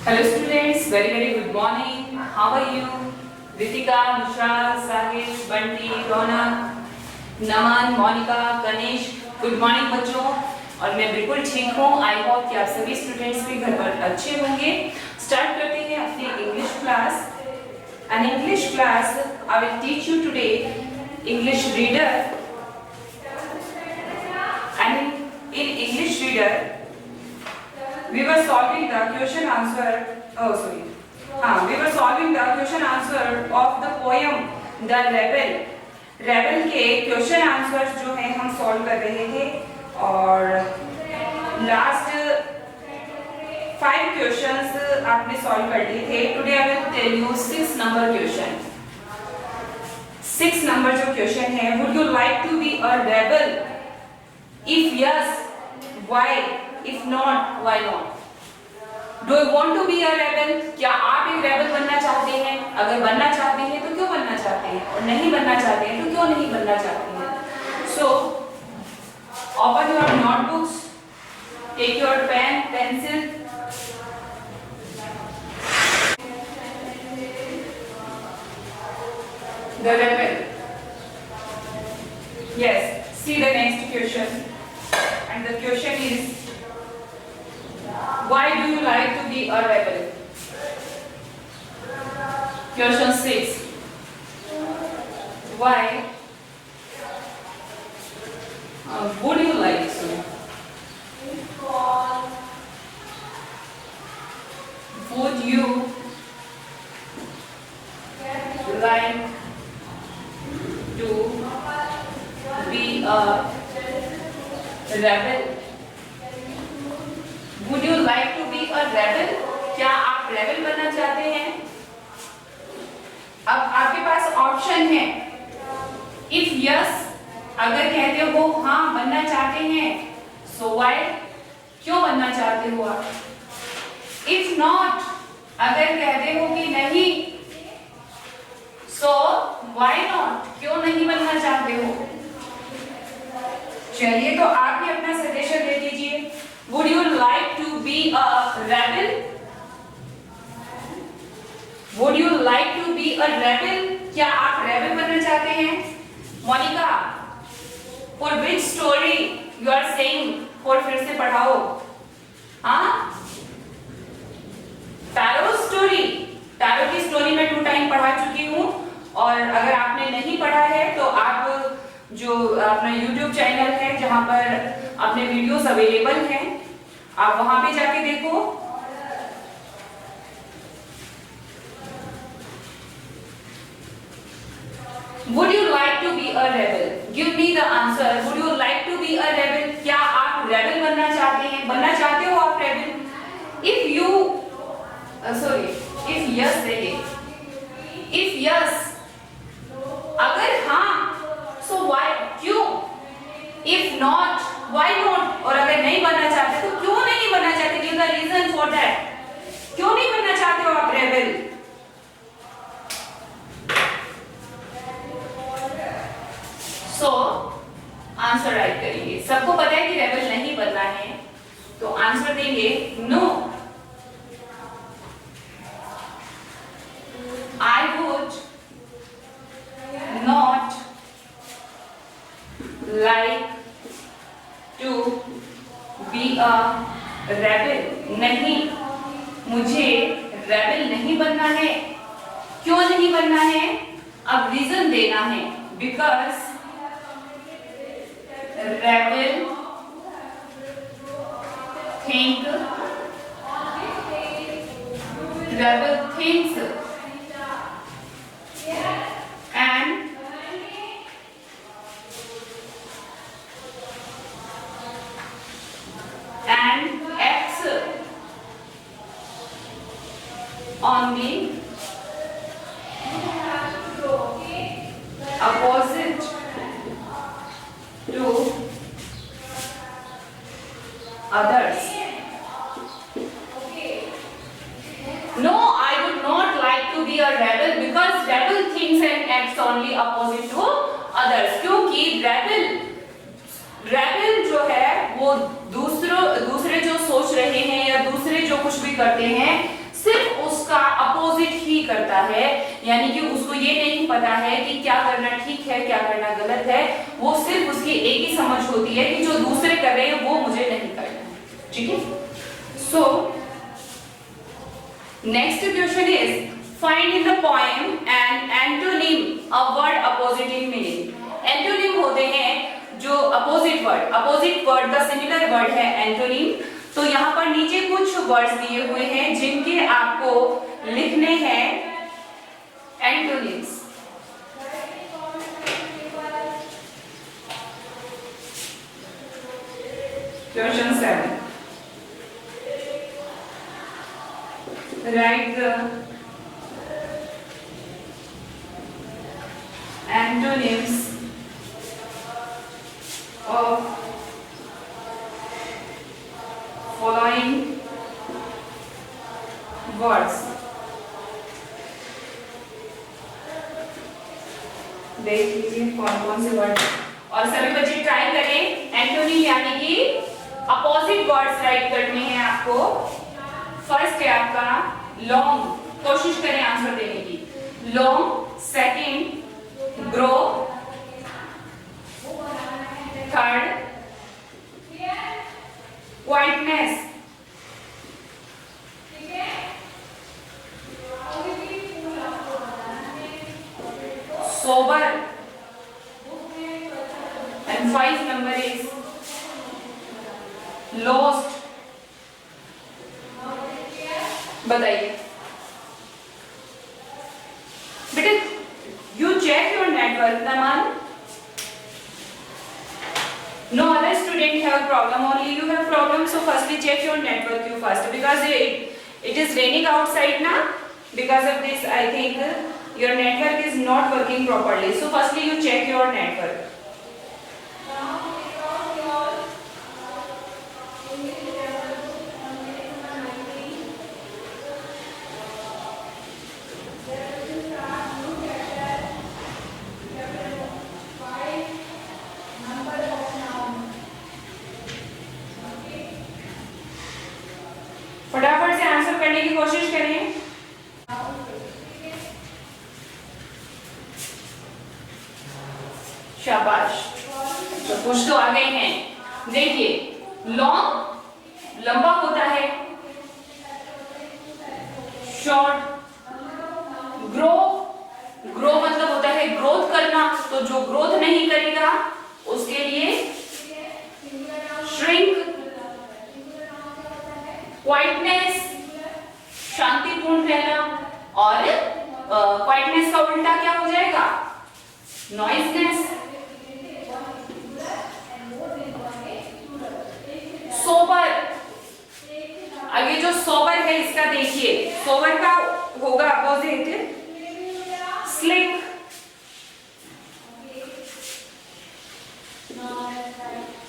Hello students, very good morning. How are you? Ritika, Nushal, Sahil, Bunty, Ronak, Naman, Monika, Ganesh, good morning बच्चों। और मैं बिल्कुल ठीक हूँ। आई होप कि आप सभी स्टूडेंट्स भी घर पर अच्छे होंगे। स्टार्ट करते हैं अपनी English class. An English class I will teach you today English reader. And in English reader we were solving the question answer we were solving the question answer of the poem The Rebel। Rebel के question answers जो है हम solve कर रहे थे और last 5 questions आपने solve कर लिए थे। Today I will tell you 6 number question. 6 number जो क्वेश्चन है, would you like to be a rebel? If yes, why? If not, why not? Do you want to be a rebel? क्या आप एक rebel बनना चाहते हैं? अगर बनना चाहते हैं तो क्यों बनना चाहते हैं, और नहीं बनना चाहते हैं तो क्यों नहीं बनना चाहते हैं? So, open your notebooks, take your pen, pencil. The rebel. Yes. See the next question, and the question is. Why do you like to be a rebel? Question 6. Why would you like to? Would you like to be a rebel? Would you like to be a rebel? क्या आप rebel बनना चाहते हैं? अब आपके पास option है। If yes, अगर कहते हो हाँ बनना चाहते हैं, सो व्हाई? क्यों बनना चाहते हो आप? इफ नॉट, अगर कहते हो कि नहीं, सो व्हाई नॉट? क्यों नहीं बनना चाहते हो? चलिए, तो आप भी अपना सजेशन दे दीजिए। Would you like to be a rebel? Would you like to be a rebel? क्या आप रेबल बनना चाहते हैं? Monika, for which story you are saying? और फिर से पढ़ाओ। हाँ? Tarot story. टैरो की स्टोरी मैं 2 टाइम पढ़ा चुकी हूँ, और अगर आपने नहीं पढ़ा है तो आप जो अपना YouTube चैनल है जहाँ पर अपने वीडियोस अवेलेबल हैं, आप वहां पे जाके देखो। Would you like to be a rebel? Give me the answer. Would you like to be a rebel? क्या आप रेबल बनना चाहते हैं? बनना चाहते हो आप rebel? If you, if yes देखिए, if yes, अगर हाँ, so why? क्यों? If not, why not? और अगर नहीं बनना चाहते तो क्यों नहीं बनना चाहते? Give the reason for that. क्यों नहीं बनना चाहते हो आप रेबल? So, आंसर राइट करेंगे। सबको पता है कि रेबल नहीं बनना है, तो आंसर देंगे no. I would not like to be a rebel। नहीं, मुझे रेबल नहीं बनना है। क्यों नहीं बनना है? अब रीजन देना है। Because rebel thinks and acts on the opposite to others। No, I would not like to be a rebel because rebel thinks and acts only opposite to others। क्योंकि रेबल जो है वो दूसरे जो सोच रहे हैं या दूसरे जो कुछ भी करते हैं करता है, यानी कि उसको ये नहीं पता है कि क्या करना ठीक है क्या करना गलत है, वो सिर्फ उसकी एक ही समझ होती है कि जो दूसरे कर रहे हैं वो मुझे नहीं करना है, ठीक है। So next question is find in the poem an antonym a word opposite in meaning. Antonym होते हैं जो अपोजिट वर्ड का सिमिलर वर्ड है एंटोनिम। तो यहाँ पर नीचे कुछ वर्ड्स दिए हुए हैं जिनके आपको लिखने हैं antonyms. Question 7, write the antonyms of following words। देख लीजिए कौन कौन से वर्ड, और सभी बच्चे ट्राई करें एंटोनिम यानी कि अपोजिट वर्ड्स राइट करने हैं आपको। फर्स्ट है आपका लॉन्ग, कोशिश करें आंसर देने की। Long, second grow, third quietness, sober, and 5 number is lost. बताइए बेटे, you check your network Naman. No other student have a problem, only you have problem. So firstly check your network you first, because it is raining outside now. Because of this I think your network is not working properly. So firstly you check your network. फटाफट से answer करने की कोशिश करें। शाबाश, तो कुछ तो आ गए हैं। देखिए लॉन्ग लंबा होता है, शॉर्ट, ग्रो, ग्रो मतलब होता है ग्रोथ करना, तो जो ग्रोथ नहीं करेगा उसके लिए श्रिंक, क्वाइटनेस शांतिपूर्ण रहना, और क्वाइटनेस का उल्टा क्या हो जाएगा, नॉइजनेस। सोबर, अब ये जो सोबर है इसका देखिए, सोबर का होगा अपोजिट स्लिक,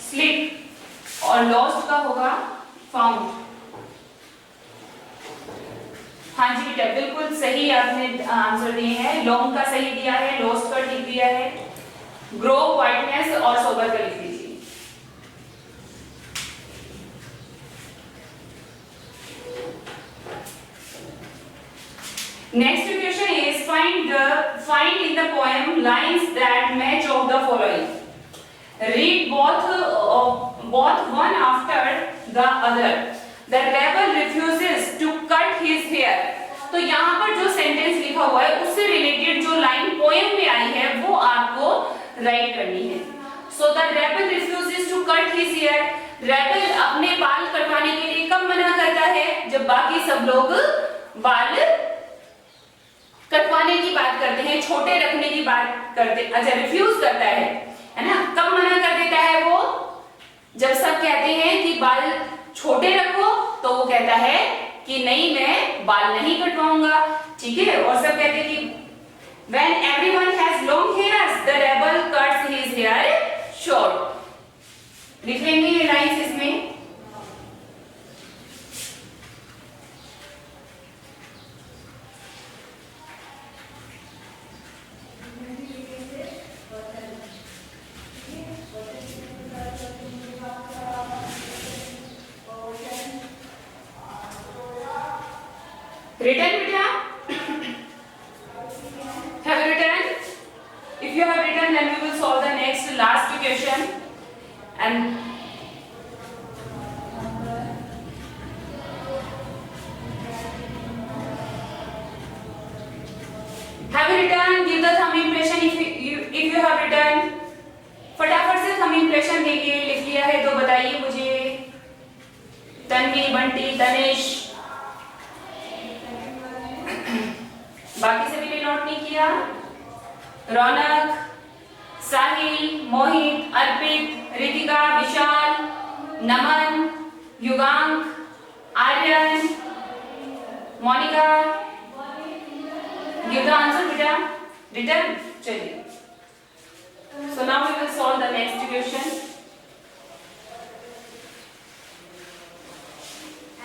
स्लिक, और लॉस्ट का होगा फाउंड। हाँ जी बेटा बिल्कुल सही आपने आंसर दिए हैं। लॉन्ग का सही दिया है, लॉस्ट का ठीक दिया है, ग्रो, क्वाइटनेस और सोबर का लिख दीजिए। Next question is find in the poem lines that match of the following. Read both one after the other. The rebel refuses to cut his hair. तो यहाँ पर जो सेंटेंस लिखा हुआ है उससे रिलेटेड जो लाइन पोएम में आई है वो आपको राइट करनी है। So the rebel refuses to cut his hair. Rebel अपने बाल कटवाने के लिए कब मना करता है, जब बाकी सब लोग बाल कटवाने की बात करते हैं, छोटे रखने की बात करते, अच्छा रिफ्यूज करता है ना। कब मना कर देता है वो, जब सब कहते हैं कि बाल छोटे रखो तो वो कहता है कि नहीं मैं बाल नहीं कटवाऊंगा, ठीक है। और सब कहते हैं कि when everyone has long hairs the rebel cuts his hair short। लिख लेंगे ये लाइंस इसमें। रिटर्न बेटा and then we will solve the next last question. And have you written? Give the thumb impression if you have written. फटाफट से thumb impression देके लिख लिया है तो बताइए मुझे। तन्वी, बंटी, तनिष, बाकी सभी ने नोट नहीं किया? Raunak, Sahil, Mohit, Arpit, Ritika, Vishal, Naman, Yugank, Aryan, Monika, give the answer बेटा। रिटर्न। चलिए, so now we will solve the next question.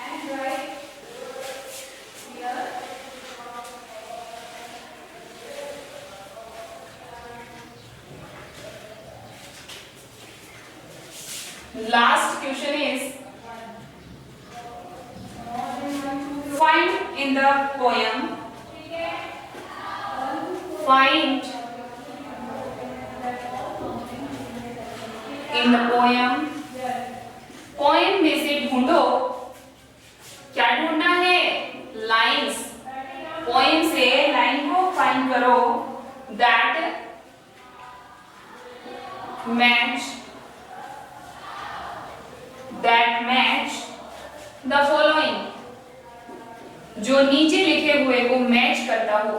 And write here last question is find in the poem, find in the poem, poem में से ढूंढो। क्या ढूंढना है? लाइन्स। पोएम से लाइन को फाइंड करो that match the following, जो नीचे लिखे हुए को मैच करता हो।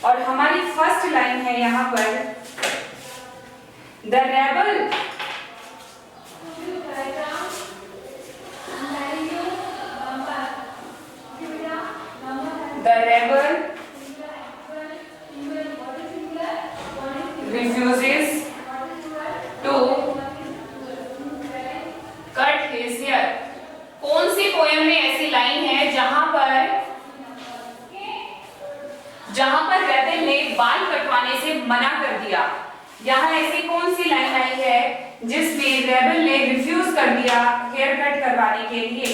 और हमारी फर्स्ट लाइन है यहाँ पर, the rebel refuses to cut his hair। कौन सी पोएम में ऐसी लाइन है जहां पर रेबल ने बाल कटवाने से मना कर दिया? यहाँ ऐसी कौन सी लाइन आई है जिसमें रेबल ने रिफ्यूज कर दिया हेयर कट करवाने के लिए?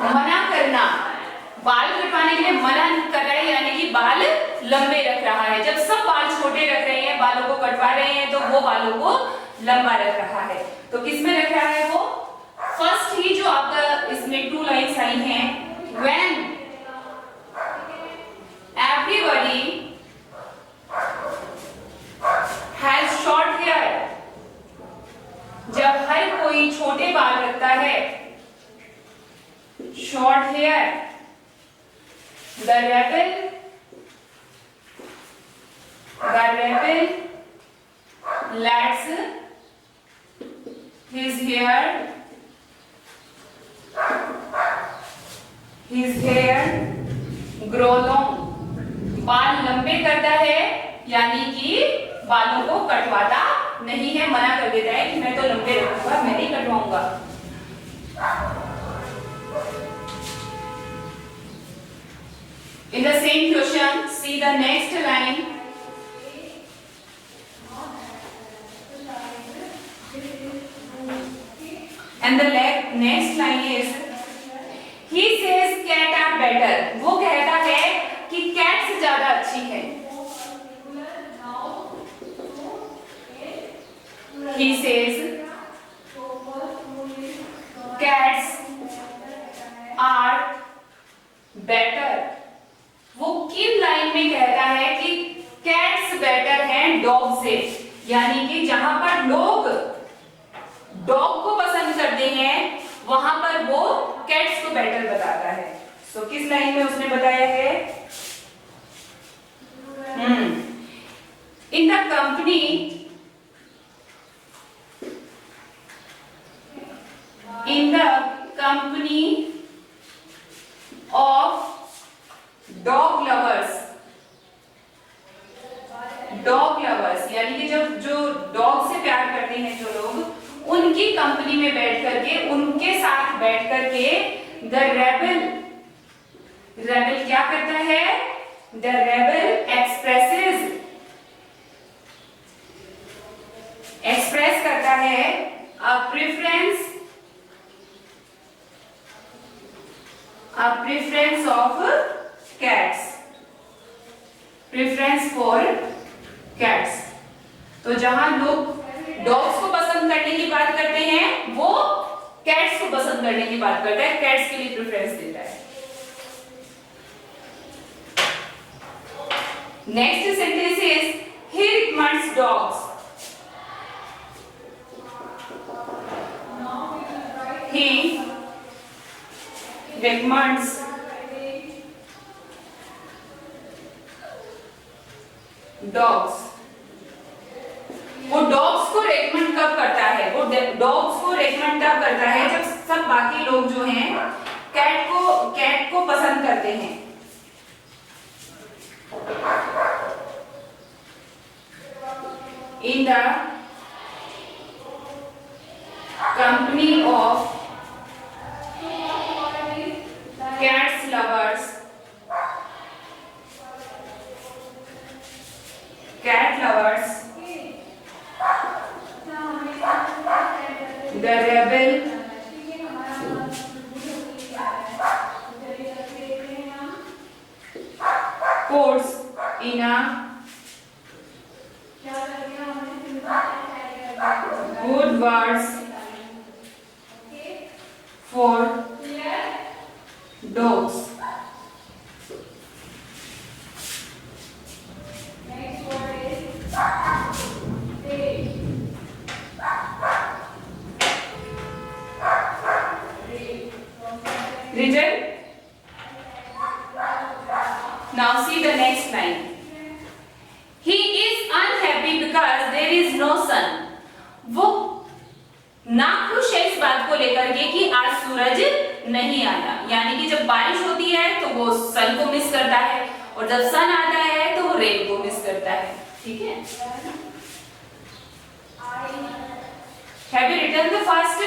मना करना, बाल कटवाने के लिए मना कर रहा है, यानी कि बाल लंबे रख रहा है। जब सब बाल छोटे रख रहे हैं, बालों को कटवा रहे हैं, तो वो बालों को लंबा रख रहा है। तो किसमें रख रहा है वो? फर्स्ट ही जो आपका इसमें टू लाइन्स आई हैं, when everybody has short hair, जब हर कोई छोटे बाल रखता है, short hair, the rebel lets his hair grow long, बाल लंबे करता है, यानी कि बालों को कटवाता नहीं है, मना कर देता है कि मैं तो लंबे रखूंगा, मैं नहीं कटवाऊंगा। In the same question, see the next line. And the next line is, he says cat are better. वो कहता है कि cats ज्यादा अच्छी है। He says cats are better. वो किन लाइन में कहता है कि cats better हैं dog से, यानी कि जहां पर लोग डॉग को पसंद करते हैं वहां पर वो कैट्स को बेटर बताता है। सो किस लाइन में उसने बताया है? In the company of dog lovers, यानी कि जब जो डॉग से प्यार करते हैं जो लोग, उनकी कंपनी में बैठ करके, उनके साथ बैठ करके द रेबल क्या करता है? The rebel express preference of cats, preference for cats. तो जहां लोग डॉग्स को पसंद करने की बात करते हैं वो कैट्स को पसंद करने की बात करता है, कैट्स के लिए प्रेफरेंस देता है। Next sentence is he recommends dogs, he recommends dogs। वो डॉग्स को रेकमेंड कब करता है, वो डॉग्स को रेकमेंड तब करता है जब सब बाकी लोग जो हैं कैट को पसंद करते हैं। In the company of cats lovers, cat lovers, the rebel puts in a good words for dogs। Written? Now see the next line. He is unhappy because there is no sun. वो नाखुश है इस बात को लेकर के कि आज सूरज नहीं आया, यानी कि जब बारिश होती है तो वो सन को मिस करता है और जब सन आता है तो वो रेन को मिस करता है। ठीक है, have you written the first?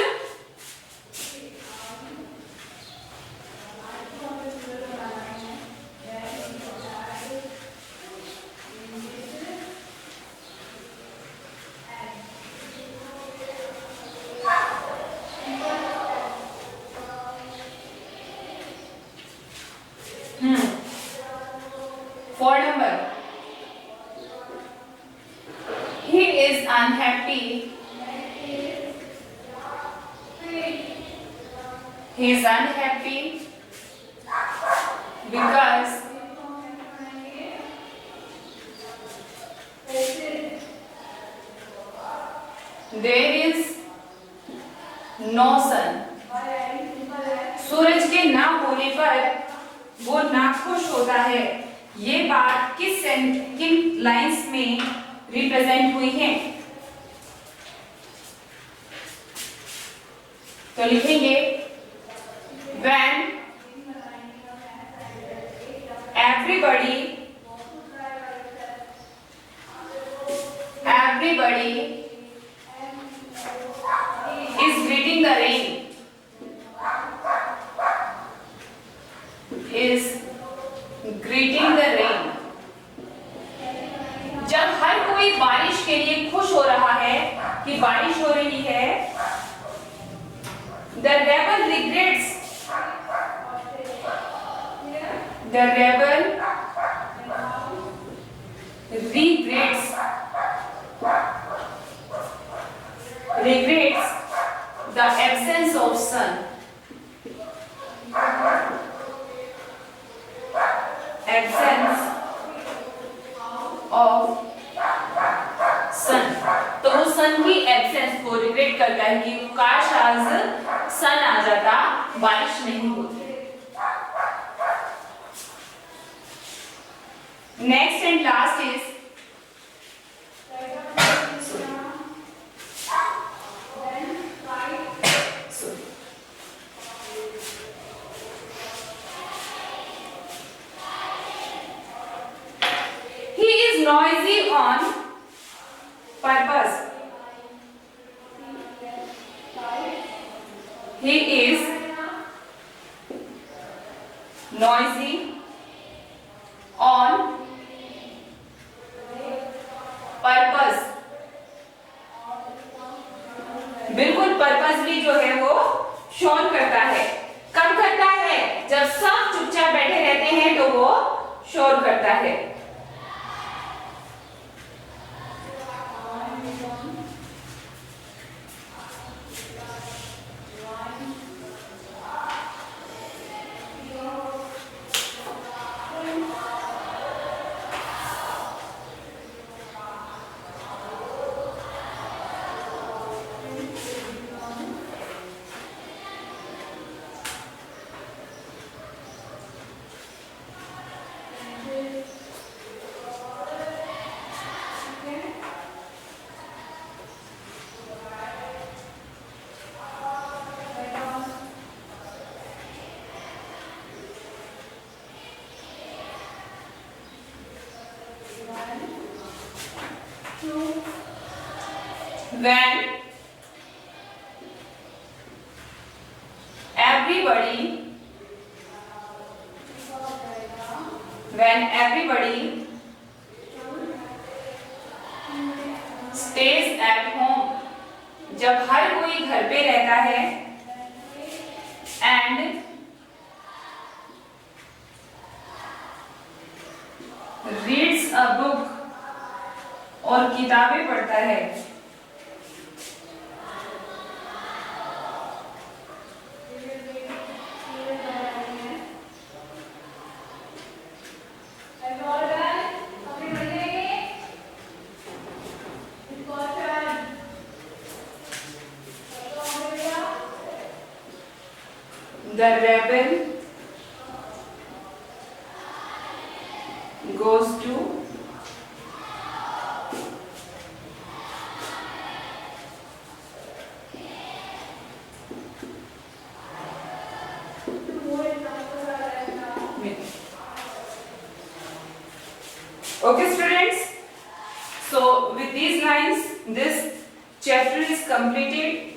For number, he is unhappy. He is unhappy because there is no sun. सूरज के ना होने पर वो नाखुश होता है। ये बात किन लाइंस में रिप्रेजेंट हुई है? तो लिखेंगे when everybody is greeting the rain, is greeting the rain। जब हर कोई बारिश के लिए खुश हो रहा है कि बारिश हो रही है, the rebel regrets the absence of sun। absence of sun, तो वो सन की एब्सेंस को रिग्रेट करता है कि काश आज सन आ जाता, बारिश नहीं होती। Next and last is noisy on purpose। He is noisy on purpose। बिल्कुल पर्पसली जो है वो शोन करता है। कब करता है? जब सब चुपचाप स्टोर करता है। When everybody stays at home, जब हर कोई घर पे रहता है, and reads a book, और किताबें पढ़ता है। The rebel goes to Okay students, so with these lines this chapter is completed.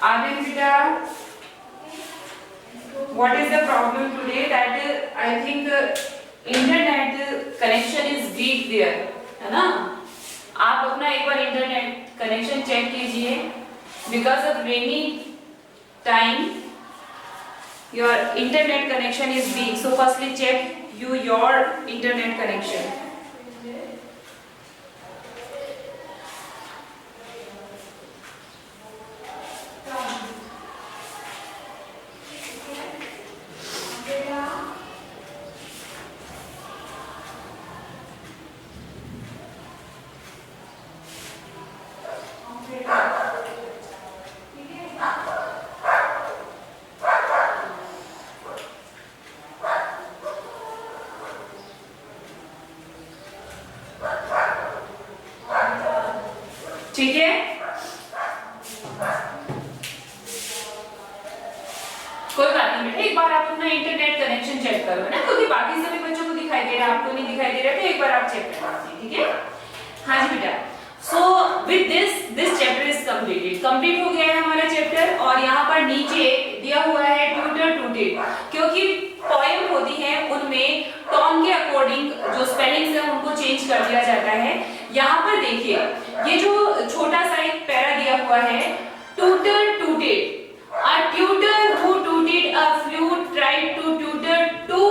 Aryan Beta, what is the problem today? That I think internet connection is weak there, है ना? आप अपना एक बार internet connection check कीजिए. Because of rainy time, your internet connection is weak. So firstly check your internet connection. ठीक है, कोई बात नहीं बेटा, एक बार आप अपना इंटरनेट कनेक्शन चेक करो ना, क्योंकि बाकी सभी बच्चों को दिखाई दे रहा है, आपको नहीं दिखाई दे रहा, तो एक बार आप चेक कर लीजिए. ठीक है, हाँ जी बेटा. So with this chapter is complete हो गया है हमारा चैप्टर. और यहाँ पर नीचे दिया हुआ है ट्यूटर टूटेड, क्योंकि पोएम होती है उनमें टोन के अकॉर्डिंग जो स्पेलिंग्स है उनको चेंज कर दिया जाता है. यहाँ पर देखिए, ये जो छोटा सा एक पैरा दिया हुआ है, tutor टूटेड, a tutor who tutored a flute tried to tutor two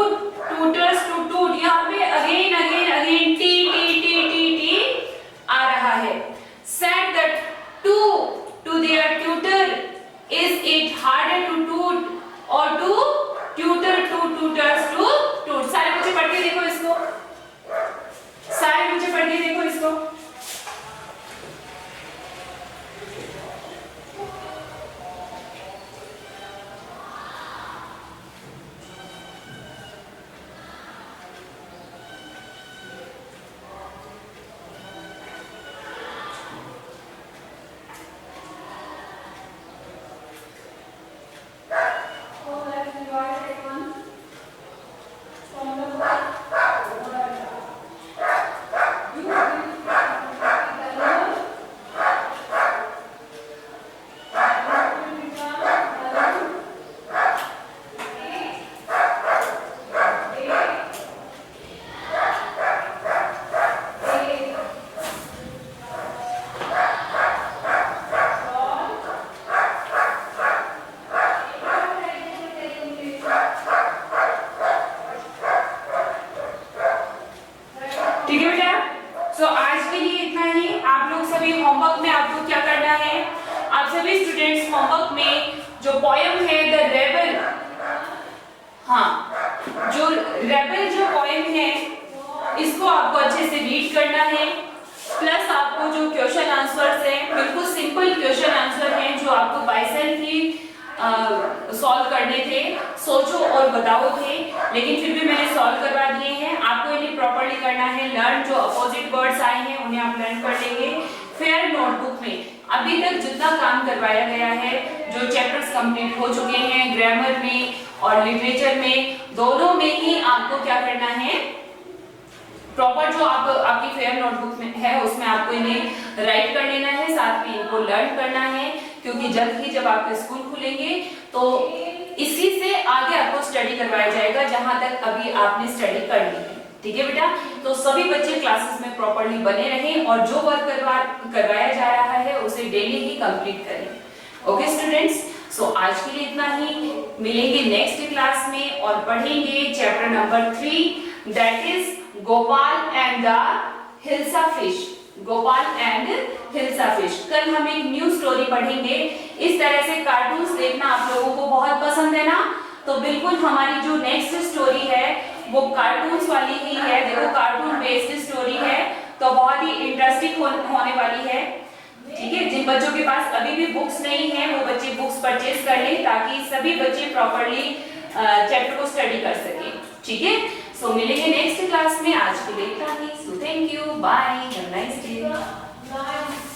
tutors to toot. यहाँ पे again t आ रहा है. Said that to their tutor, is it harder to toot or to tutor two tutors to toot? सारे बच्चे पढ़ के देखो इसको, सारे बच्चे पढ़ के देखो इसको. सभी स्टूडेंट्स होमवर्क में जो पोयम है द रेबल, हाँ, जो रेबल जो पोयम है इसको आपको अच्छे से रीड करना है, प्लस आपको जो क्वेश्चन आंसर्स हैं बिल्कुल सिंपल क्वेश्चन आंसर हैं जो आपको बाय सेल्फ ही सॉल्व करने थे, सोचो और बताओ थे, लेकिन फिर भी मैंने सॉल्व करवा दिए हैं। आपको इन्हें प्रॉपर्ली करना है, लर्न, जो अपोजिट वर्ड्स आए हैं उन्हें आप लर्न कर लेंगे। फेयर नोटबुक में अभी तक जितना काम करवाया गया है, जो चैप्टर्स कंप्लीट हो चुके हैं ग्रामर में और लिटरेचर में, दोनों में ही आपको क्या करना है, प्रॉपर जो आपकी फेयर नोटबुक में है उसमें आपको इन्हें राइट कर लेना है, साथ में इनको लर्न करना है, क्योंकि जल्द ही जब आपके स्कूल खुलेंगे तो इसी से आगे आपको स्टडी करवाया जाएगा जहां तक अभी आपने स्टडी करनी है। ठीक है बेटा, तो सभी बच्चे क्लासेस में प्रॉपर्ली बने रहें और जो वर्क करवाया जा रहा है उसे डेली ही कंप्लीट करें। ओके स्टूडेंट्स, सो आज के लिए इतना ही, मिलेंगे नेक्स्ट क्लास में और पढ़ेंगे chapter number 3 that is Gopal and the hilsa fish. Gopal and hilsa fish. कल हम एक न्यू स्टोरी पढ़ेंगे। इस तरह से कार्टून्स देखना आप लोगों को बहुत पसंद है ना, तो बिल्कुल हमारी जो नेक्स्ट स्टोरी है वो कार्टून्स वाली ही है। देखो कार्टून बेस्ड स्टोरी है तो बहुत ही इंटरेस्टिंग होने वाली है। ठीक है, जिन बच्चों के पास अभी भी बुक्स नहीं है वो बच्चे बुक्स परचेज कर लें ताकि सभी बच्चे प्रॉपर्ली चैप्टर को स्टडी कर सके। ठीक है, सो मिलेंगे नेक्स्ट क्लास में। आज के लिए इतना ही। So thank you, bye, have a nice day.